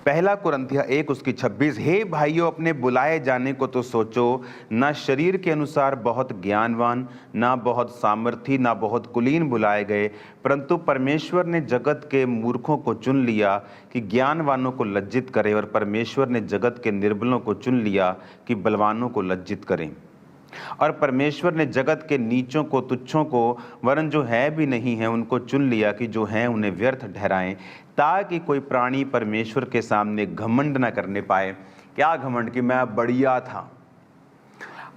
पहला कुरिन्थियों 1:26, हे भाइयों, अपने बुलाए जाने को तो सोचो, ना शरीर के अनुसार बहुत ज्ञानवान, ना बहुत सामर्थी, ना बहुत कुलीन बुलाए गए, परंतु परमेश्वर ने जगत के मूर्खों को चुन लिया कि ज्ञानवानों को लज्जित करे, और परमेश्वर ने जगत के निर्बलों को चुन लिया कि बलवानों को लज्जित करें। और परमेश्वर ने जगत के नीचों को, तुच्छों को, वरन जो है भी नहीं है उनको चुन लिया कि जो हैं उन्हें व्यर्थ ठहराएं, ताकि कोई प्राणी परमेश्वर के सामने घमंड न करने पाए। क्या घमंड? कि मैं बढ़िया था।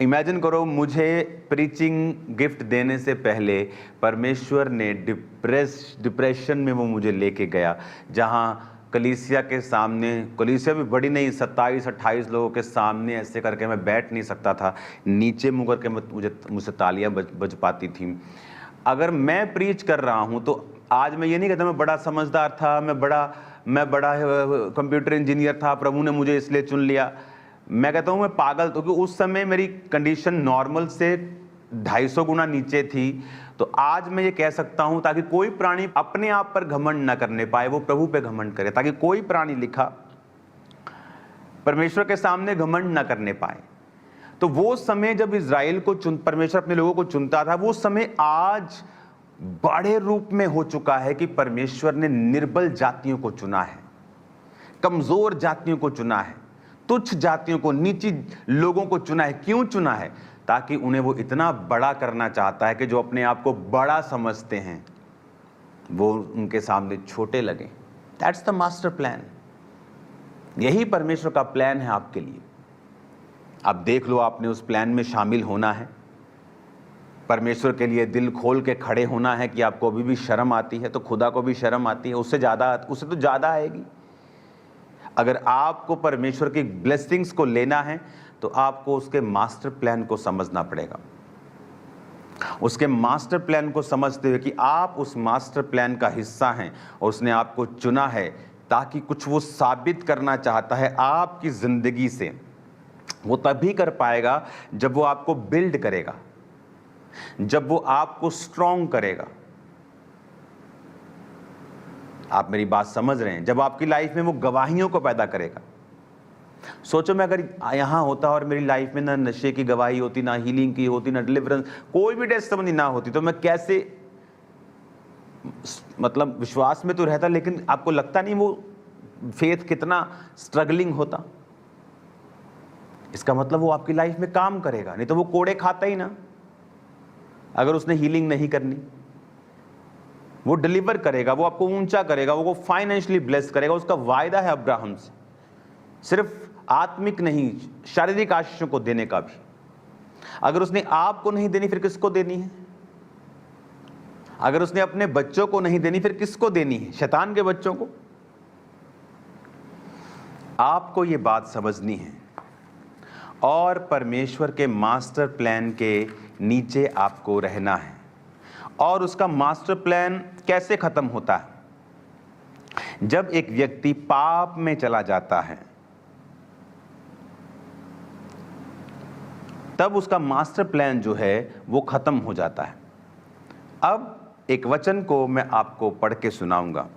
इमेजिन करो, मुझे प्रीचिंग गिफ्ट देने से पहले परमेश्वर ने डिप्रेशन में वो मुझे लेके गया, जहाँ कलीसिया के सामने, कलीसिया भी बड़ी नहीं, 27-28 लोगों के सामने ऐसे करके मैं बैठ नहीं सकता था, नीचे मुँह करके मुझसे तालियां बज पाती थी। अगर मैं प्रीच कर रहा हूं तो आज मैं ये नहीं कहता मैं बड़ा समझदार था, मैं बड़ा कंप्यूटर इंजीनियर था, प्रभु ने मुझे इसलिए चुन लिया। मैं कहता हूं मैं पागल, तो क्योंकि उस समय मेरी कंडीशन नॉर्मल से 250 गुना नीचे थी। तो आज मैं ये कह सकता हूं, ताकि कोई प्राणी अपने आप पर घमंड ना करने पाए, वो प्रभु पे घमंड करे, ताकि कोई प्राणी, लिखा, परमेश्वर के सामने घमंड ना करने पाए। तो वो समय जब इज़राइल को परमेश्वर अपने लोगों को चुनता था, वो समय आज बड़े रूप में हो चुका है कि परमेश्वर ने निर्बल जातियों को चुना है, कमजोर जातियों को चुना है, तुच्छ जातियों को, नीची लोगों को चुना है। क्यों चुना है? ताकि उन्हें वो इतना बड़ा करना चाहता है कि जो अपने आप को बड़ा समझते हैं वो उनके सामने छोटे लगे। That's the master plan. यही परमेश्वर का प्लान है आपके लिए। अब देख लो, आपने उस प्लान में शामिल होना है, परमेश्वर के लिए दिल खोल के खड़े होना है। कि आपको अभी भी शर्म आती है तो खुदा को भी शर्म आती है, उससे तो ज़्यादा आएगी। अगर आपको परमेश्वर की ब्लेसिंग्स को लेना है तो आपको उसके मास्टर प्लान को समझना पड़ेगा। उसके मास्टर प्लान को समझते हुए कि आप उस मास्टर प्लान का हिस्सा हैं और उसने आपको चुना है ताकि कुछ वो साबित करना चाहता है आपकी ज़िंदगी से। वो तभी कर पाएगा जब वो आपको बिल्ड करेगा, जब वो आपको स्ट्रॉन्ग करेगा। आप मेरी बात समझ रहे हैं? जब आपकी लाइफ में वो गवाहियों को पैदा करेगा। सोचो, मैं अगर यहां होता और मेरी लाइफ में ना नशे की गवाही होती, ना हीलिंग की होती, ना डिलीवरेंस, कोई भी टेस्टिमनी ना होती, तो मैं कैसे, मतलब विश्वास में तो रहता, लेकिन आपको लगता नहीं वो फेथ कितना स्ट्रगलिंग होता। इसका मतलब वो आपकी लाइफ में काम करेगा, नहीं तो वो कोड़े खाता ही ना। अगर उसने हीलिंग नहीं करनी, वो डिलीवर करेगा, वो आपको ऊंचा करेगा, वो फाइनेंशियली ब्लेस करेगा। उसका वायदा है अब्राहम से, सिर्फ आत्मिक नहीं, शारीरिक आशीषों को देने का भी। अगर उसने आपको नहीं देनी, फिर किसको देनी है? अगर उसने अपने बच्चों को नहीं देनी, फिर किसको देनी है? शैतान के बच्चों को। आपको ये बात समझनी है और परमेश्वर के मास्टर प्लान के नीचे आपको रहना है। और उसका मास्टर प्लान कैसे खत्म होता है? जब एक व्यक्ति पाप में चला जाता है, तब उसका मास्टर प्लान जो है वो खत्म हो जाता है। अब एक वचन को मैं आपको पढ़ के सुनाऊंगा,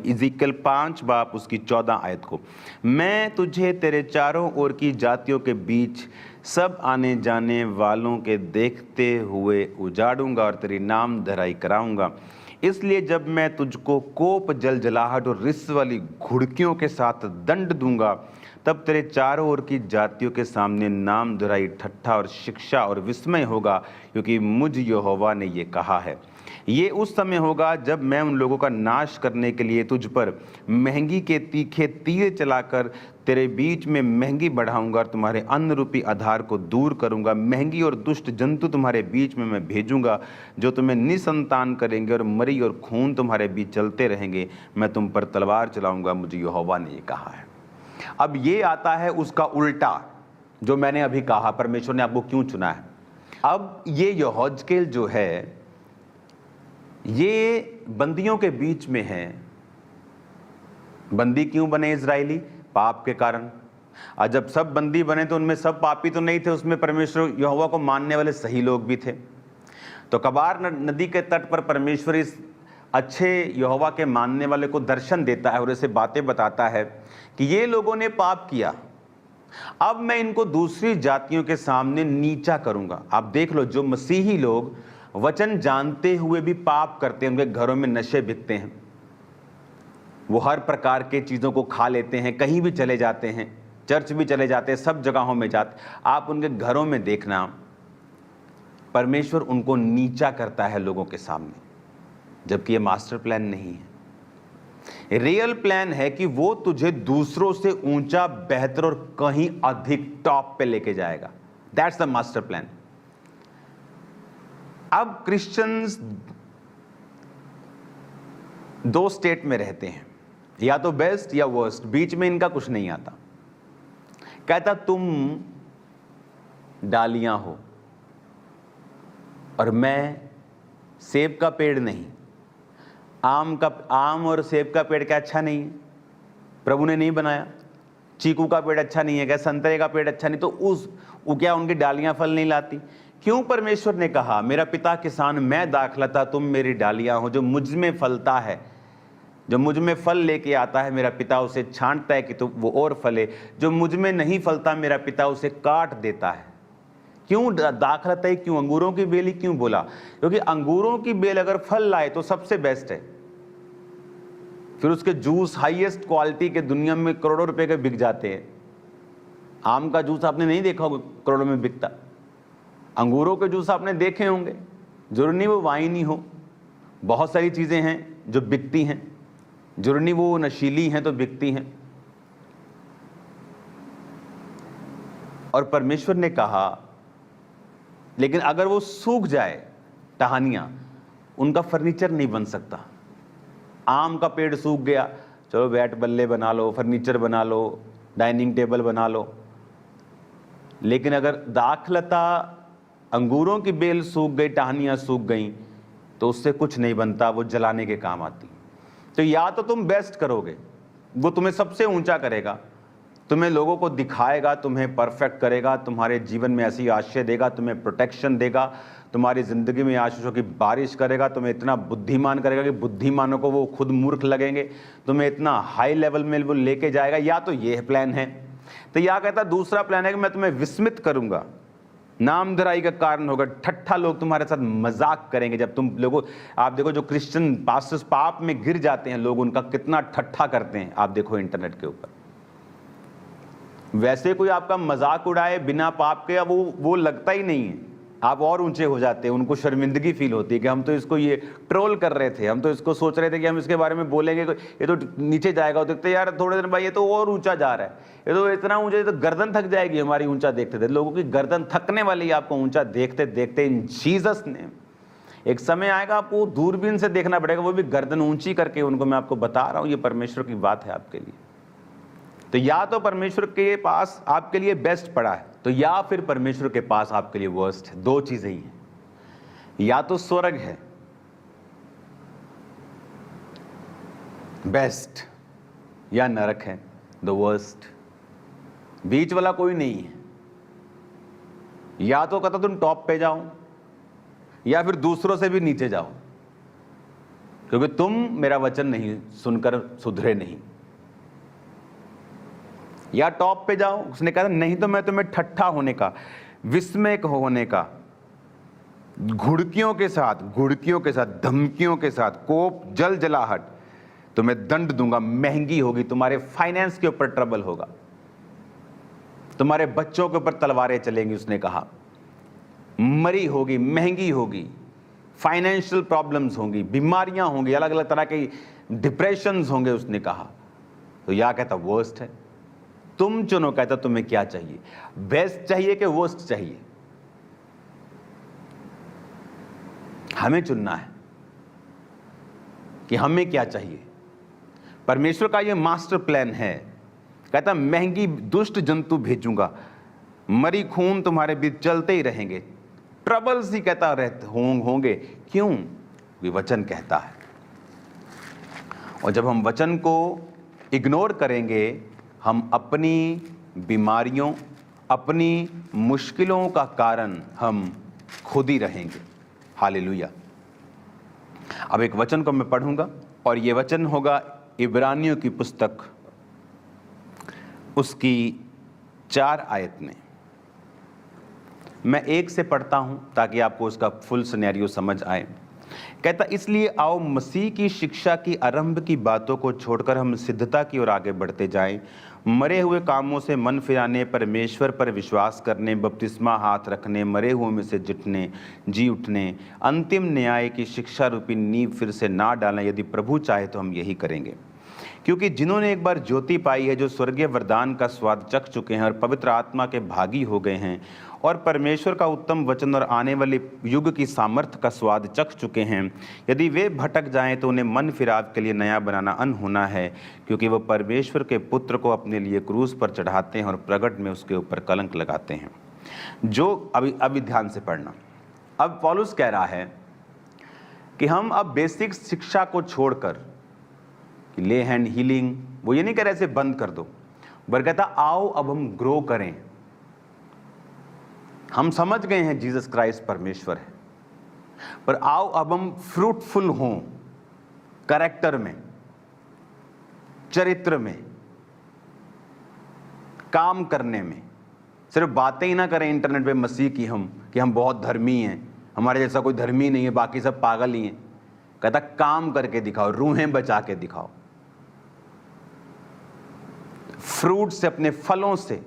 इज़ीकियल 5 बाब उसकी 14 आयत को। मैं तुझे तेरे चारों ओर की जातियों के बीच सब आने जाने वालों के देखते हुए उजाड़ूंगा और तेरी नाम धराई कराऊंगा। इसलिए जब मैं तुझको कोप, जलजलाहट और रिस वाली घुड़कियों के साथ दंड दूंगा, तब तेरे चारों ओर की जातियों के सामने नाम धराई, ठट्ठा और शिक्षा और विस्मय होगा, क्योंकि मुझ यहोवा ने ये कहा है। ये उस समय होगा जब मैं उन लोगों का नाश करने के लिए तुझ पर महंगी के तीखे तीर चलाकर तेरे बीच में महंगी बढ़ाऊंगा और तुम्हारे अन्न रूपी आधार को दूर करूंगा। महंगी और दुष्ट जंतु तुम्हारे बीच में मैं भेजूंगा, जो तुम्हें निसंतान करेंगे, और मरी और खून तुम्हारे बीच चलते रहेंगे। मैं तुम पर तलवार चलाऊंगा, मुझे यहोवा ने ये कहा है। अब ये आता है उसका उल्टा, जो मैंने अभी कहा, परमेश्वर ने आपको क्यों चुना है। अब ये यहोजकेल जो है, ये बंदियों के बीच में है। बंदी क्यों बने इजरायली? पाप के कारण। और जब सब बंदी बने तो उनमें सब पापी तो नहीं थे, उसमें परमेश्वर यहोवा को मानने वाले सही लोग भी थे। तो कबार नदी के तट पर परमेश्वर इस अच्छे यहोवा के मानने वाले को दर्शन देता है और ऐसे बातें बताता है कि ये लोगों ने पाप किया, अब मैं इनको दूसरी जातियों के सामने नीचा करूंगा। आप देख लो, जो मसीही लोग वचन जानते हुए भी पाप करते हैं, उनके घरों में नशे बिकते हैं, वो हर प्रकार के चीज़ों को खा लेते हैं, कहीं भी चले जाते हैं, चर्च भी चले जाते हैं, सब जगहों में जाते, आप उनके घरों में देखना, परमेश्वर उनको नीचा करता है लोगों के सामने, जबकि ये मास्टर प्लान नहीं है। रियल प्लान है कि वो तुझे दूसरों से ऊंचा, बेहतर और कहीं अधिक टॉप पे लेके जाएगा। That's the master plan. अब क्रिश्चियंस दो स्टेट में रहते हैं, या तो बेस्ट या वर्स्ट, बीच में इनका कुछ नहीं आता। कहता तुम डालियां हो और मैं सेब का पेड़ नहीं। आम और सेब का पेड़ क्या अच्छा नहीं है? प्रभु ने नहीं बनाया। चीकू का पेड़ अच्छा नहीं है क्या? संतरे का पेड़ अच्छा नहीं, तो वो क्या उनकी डालियां फल नहीं लाती? क्यों परमेश्वर ने कहा मेरा पिता किसान, मैं दाखलता, तुम मेरी डालियां हो। जो मुझ में फलता है, जो मुझ में फल लेके आता है, मेरा पिता उसे छांटता है कि तो वो और फले। जो मुझ में नहीं फलता, मेरा पिता उसे काट देता है। क्यों दाखलता है? क्यों अंगूरों की बेल ही क्यों बोला? क्योंकि अंगूरों की बेल अगर फल लाए तो सबसे बेस्ट है, फिर उसके जूस हाईएस्ट क्वालिटी के दुनिया में करोड़ों रुपए के बिक जाते हैं। आम का जूस आपने नहीं देखा होगा करोड़ों में बिकता, अंगूरों के जूस आपने देखे होंगे। जरूरी नहीं वो वाइन ही हो, बहुत सारी चीजें हैं जो बिकती हैं, जरूरी नहीं वो नशीली हैं तो बिकती हैं। और परमेश्वर ने कहा लेकिन अगर वो सूख जाए, टहनियां, उनका फर्नीचर नहीं बन सकता। आम का पेड़ सूख गया, चलो बैट बल्ले बना लो, फर्नीचर बना लो, डाइनिंग टेबल बना लो, लेकिन अगर दाखलता, अंगूरों की बेल सूख गई, टहनियां सूख गई, तो उससे कुछ नहीं बनता, वो जलाने के काम आती। तो या तो तुम बेस्ट करोगे, वो तुम्हें सबसे ऊंचा करेगा, तुम्हें लोगों को दिखाएगा, तुम्हें परफेक्ट करेगा, तुम्हारे जीवन में ऐसी आशीष देगा, तुम्हें प्रोटेक्शन देगा, तुम्हारी जिंदगी में आशीषों की बारिश करेगा, तुम्हें इतना बुद्धिमान करेगा कि बुद्धिमानों को वो खुद मूर्ख लगेंगे, तुम्हें इतना हाई लेवल में वो लेके जाएगा। या तो ये प्लान है। तो या कहता दूसरा प्लान है कि मैं तुम्हें विस्मित करूंगा, नामधराई का कारण होगा, ठट्ठा लोग तुम्हारे साथ मजाक करेंगे। जब तुम लोगों, आप देखो जो क्रिश्चियन पास्टर्स पाप में गिर जाते हैं, लोग उनका कितना ठट्ठा करते हैं, आप देखो इंटरनेट के ऊपर। वैसे कोई आपका मजाक उड़ाए बिना पाप के, वो लगता ही नहीं है, आप और ऊंचे हो जाते हैं, उनको शर्मिंदगी फील होती है कि हम तो इसको ये ट्रोल कर रहे थे, हम तो इसको सोच रहे थे कि हम इसके बारे में बोलेंगे, ये तो नीचे जाएगा। देखते यार थोड़े दिन बाद ये तो और ऊंचा जा रहा है, ये तो इतना ऊंचा, ये तो गर्दन थक जाएगी हमारी ऊंचा देखते थे। लोगों की गर्दन थकने वाली, आपको ऊंचा देखते देखते इन जीसस ने। एक समय आएगा आपको दूरबीन से देखना पड़ेगा, वो भी गर्दन ऊंची करके। उनको मैं आपको बता रहा हूँ, ये परमेश्वर की बात है आपके लिए। तो या तो परमेश्वर के पास आपके लिए बेस्ट पड़ा है, तो या फिर परमेश्वर के पास आपके लिए वर्स्ट है। दो चीजें ही हैं, या तो स्वर्ग है बेस्ट, या नरक है द वर्स्ट। बीच वाला कोई नहीं है। या तो कहता तुम टॉप पे जाओ, या फिर दूसरों से भी नीचे जाओ, क्योंकि तुम मेरा वचन नहीं सुनकर सुधरे नहीं। या टॉप पे जाओ, उसने कहा नहीं तो मैं तुम्हें ठट्ठा होने का, विस्मय होने का, घुड़कियों के साथ, धमकियों के साथ, कोप, जलाहट, तुम्हें दंड दूंगा, महंगी होगी, तुम्हारे फाइनेंस के ऊपर ट्रबल होगा, तुम्हारे बच्चों के ऊपर तलवारें चलेंगी। उसने कहा मरी होगी, महंगी होगी, फाइनेंशियल प्रॉब्लम्स होंगी, बीमारियां होंगी, अलग अलग तरह के डिप्रेशंस होंगे। उसने कहा तो या कहता वर्स्ट है, तुम चुनो। कहता तुम्हें क्या चाहिए, बेस्ट चाहिए कि वर्स्ट चाहिए? हमें चुनना है कि हमें क्या चाहिए। परमेश्वर का यह मास्टर प्लान है। कहता महंगी दुष्ट जंतु भेजूंगा, मरी खून तुम्हारे बीच चलते ही रहेंगे, ट्रबल्स ही कहता रहते होंगे। क्यों? ये वचन कहता है। और जब हम वचन को इग्नोर करेंगे, हम अपनी बीमारियों, अपनी मुश्किलों का कारण हम खुद ही रहेंगे। हालेलुया। अब एक वचन को मैं पढ़ूंगा और ये वचन होगा इब्रानियों की पुस्तक उसकी 4 आयत में। मैं 1 से पढ़ता हूं ताकि आपको उसका फुल सिनेरियो समझ आए। कहता, इसलिए आओ मसीह की शिक्षा की आरंभ की बातों को छोड़कर हम सिद्धता की ओर आगे बढ़ते जाएं, मरे हुए कामों से मन फिराने, परमेश्वर पर विश्वास करने, बपतिस्मा हाथ रखने, मरे हुए में से जी उठने, अंतिम न्याय की शिक्षा रूपी नींव फिर से ना डालें। यदि प्रभु चाहे तो हम यही करेंगे, क्योंकि जिन्होंने एक बार ज्योति पाई है, जो स्वर्गीय वरदान का स्वाद चख चुके हैं और पवित्र आत्मा के भागी हो गए हैं और परमेश्वर का उत्तम वचन और आने वाले युग की सामर्थ्य का स्वाद चख चुके हैं, यदि वे भटक जाएं तो उन्हें मन फिराव के लिए नया बनाना अनहोना है, क्योंकि वो परमेश्वर के पुत्र को अपने लिए क्रूस पर चढ़ाते हैं और प्रगट में उसके ऊपर कलंक लगाते हैं। जो अभी ध्यान से पढ़ना। अब पौलुस कह रहा है कि हम अब बेसिक शिक्षा को छोड़कर ले हैंड हीलिंग, वो ये नहीं कह रहे ऐसे बंद कर दो, बल्कि कहता आओ अब हम ग्रो करें। हम समझ गए हैं जीसस क्राइस्ट परमेश्वर है, पर आओ अब हम फ्रूटफुल हों कैरेक्टर में, चरित्र में, काम करने में। सिर्फ बातें ही ना करें इंटरनेट पे मसीह की हम कि हम बहुत धर्मी हैं, हमारे जैसा कोई धर्मी नहीं है, बाकी सब पागल ही हैं। कहता काम करके दिखाओ, रूहें बचा के दिखाओ, फ्रूट से, अपने फलों से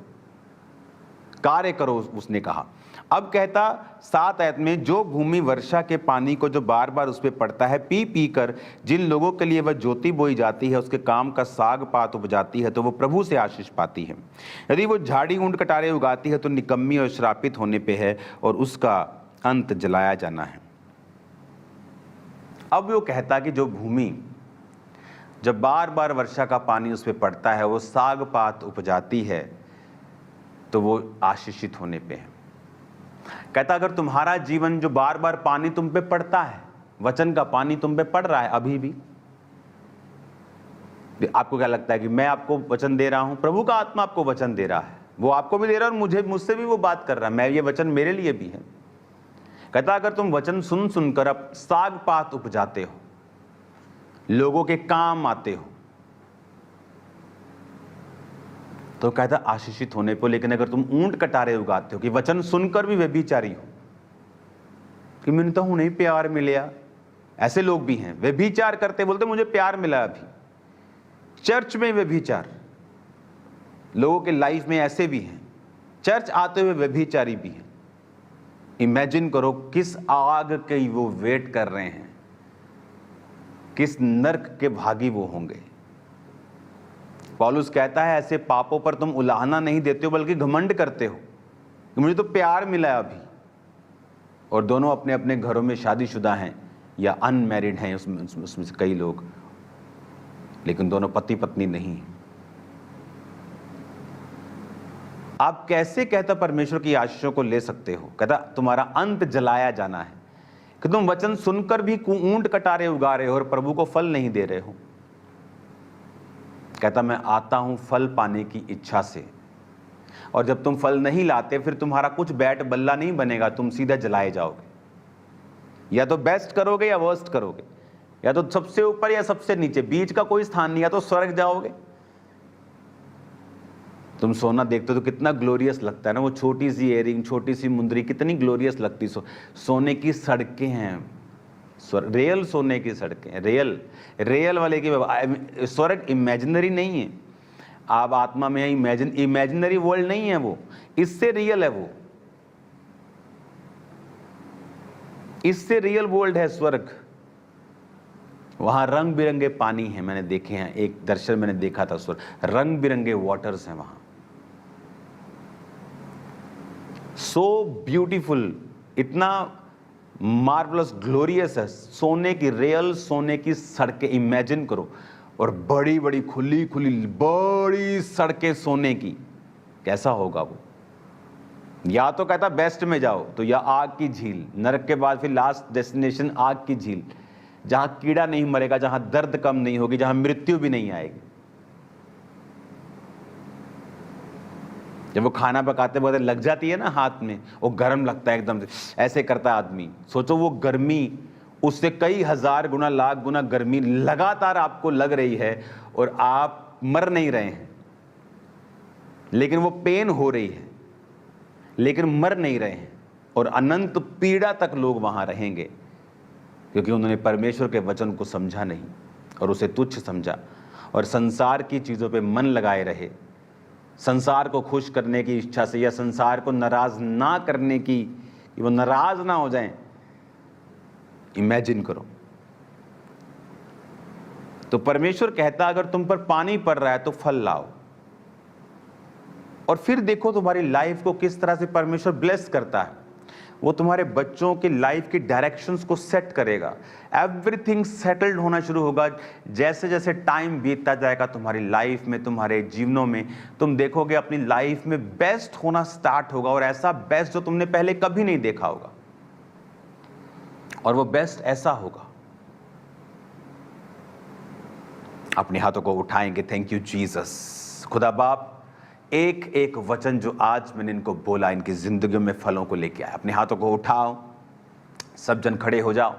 कार्य करो, उसने कहा। अब कहता 7 आयत में, जो भूमि वर्षा के पानी को जो बार बार उस पर पड़ता है पी पी कर जिन लोगों के लिए वह ज्योति बोई जाती है, उसके काम का साग पात उपजाती है, तो वो प्रभु से आशीष पाती है। यदि वो झाड़ी ऊंट कटारे उगाती है तो निकम्मी और श्रापित होने पे है और उसका अंत जलाया जाना है। अब वो कहता कि जो भूमि जब बार बार वर्षा का पानी उस पर पड़ता है, वो साग पात उपजाती है, तो वो आशीषित होने पे है। कहता अगर तुम्हारा जीवन जो बार बार पानी तुम पे पड़ता है, वचन का पानी तुम पे पड़ रहा है अभी भी, आपको क्या लगता है कि मैं आपको वचन दे रहा हूं? प्रभु का आत्मा आपको वचन दे रहा है, वो आपको भी दे रहा है और मुझसे भी वो बात कर रहा है, मैं ये वचन मेरे लिए भी है। कहता अगर तुम वचन सुन सुनकर अब साग पात उपजाते हो, लोगों के काम आते हो, तो कहता आशीषित होने पर। लेकिन अगर तुम ऊंट कटारे उगाते हो कि वचन सुनकर भी व्यभिचारी हो कि मैंने तो नहीं प्यार मिला, ऐसे लोग भी हैं, व्यभिचार करते बोलते मुझे प्यार मिला। अभी चर्च में व्यभिचार, लोगों के लाइफ में ऐसे भी हैं, चर्च आते हुए व्यभिचारी भी हैं। इमेजिन करो किस आग के वो वेट कर रहे हैं, किस नर्क के भागी वो होंगे। पौलुस कहता है ऐसे पापों पर तुम उलाहना नहीं देते हो, बल्कि घमंड करते हो कि मुझे तो प्यार मिला अभी। और दोनों अपने अपने घरों में शादीशुदा हैं या अनमैरिड हैं, उसमें से कई लोग, लेकिन दोनों पति पत्नी नहीं। आप कैसे, कहता, परमेश्वर की आशीषों को ले सकते हो? कहता तुम्हारा अंत जलाया जाना है कि तुम वचन सुनकर भी ऊंट कटारे उगा रहे हो और प्रभु को फल नहीं दे रहे हो। कहता मैं आता हूं फल पाने की इच्छा से, और जब तुम फल नहीं लाते फिर तुम्हारा कुछ बैट बल्ला नहीं बनेगा, तुम सीधा जलाए जाओगे। या तो बेस्ट करोगे या वर्स्ट करोगे, या तो सबसे ऊपर या सबसे नीचे, बीच का कोई स्थान नहीं। या तो स्वर्ग जाओगे। तुम सोना देखते हो तो कितना ग्लोरियस लगता है ना, वो छोटी सी इयरिंग, छोटी सी मुंदरी कितनी ग्लोरियस लगती। सोने की सड़कें हैं, रियल सोने की सड़कें, रियल वाले की। स्वर्ग इमेजिनरी नहीं है, आप आत्मा में इमेजिनरी वर्ल्ड नहीं है, वो इससे रियल है, वो इससे रियल वर्ल्ड है स्वर्ग। वहां रंग बिरंगे पानी है, मैंने देखे हैं, एक दर्शन मैंने देखा था स्वर्ग, रंग बिरंगे वाटर्स हैं वहां। सो ब्यूटीफुल, इतना मार्वलस, ग्लोरियस है। सोने की, रियल सोने की सड़कें इमेजिन करो, और बड़ी बड़ी खुली खुली बड़ी सड़कें सोने की, कैसा होगा वो। या तो कहता बेस्ट में जाओ तो या आग की झील, नरक के बाद फिर लास्ट डेस्टिनेशन आग की झील, जहां कीड़ा नहीं मरेगा, जहां दर्द कम नहीं होगी, जहां मृत्यु भी नहीं आएगी। जब वो खाना पकाते वक्त लग जाती है ना हाथ में, वो गर्म लगता है एकदम से, ऐसे करता है आदमी। सोचो वो गर्मी उससे कई हजार गुना, लाख गुना गर्मी लगातार आपको लग रही है और आप मर नहीं रहे हैं, लेकिन वो पेन हो रही है, लेकिन मर नहीं रहे हैं, और अनंत पीड़ा तक लोग वहां रहेंगे, क्योंकि उन्होंने परमेश्वर के वचन को समझा नहीं और उसे तुच्छ समझा और संसार की चीजों पे मन लगाए रहे, संसार को खुश करने की इच्छा से या संसार को नाराज ना करने की, कि वो नाराज ना हो जाएं। इमेजिन करो। तो परमेश्वर कहता अगर तुम पर पानी पड़ रहा है तो फल लाओ, और फिर देखो तुम्हारी लाइफ को किस तरह से परमेश्वर ब्लेस करता है। वो तुम्हारे बच्चों की लाइफ की डायरेक्शंस को सेट करेगा, एवरीथिंग सेटल्ड होना शुरू होगा। जैसे जैसे टाइम बीतता जाएगा तुम्हारी लाइफ में, तुम्हारे जीवनों में, तुम देखोगे अपनी लाइफ में बेस्ट होना स्टार्ट होगा, और ऐसा बेस्ट जो तुमने पहले कभी नहीं देखा होगा, और वो बेस्ट ऐसा होगा। अपने हाथों को उठाएंगे। Thank you Jesus. खुदा बाप, एक एक वचन जो आज मैंने इनको बोला, इनकी जिंदगियों में फलों को लेके आया। अपने हाथों को उठाओ, सब जन खड़े हो जाओ।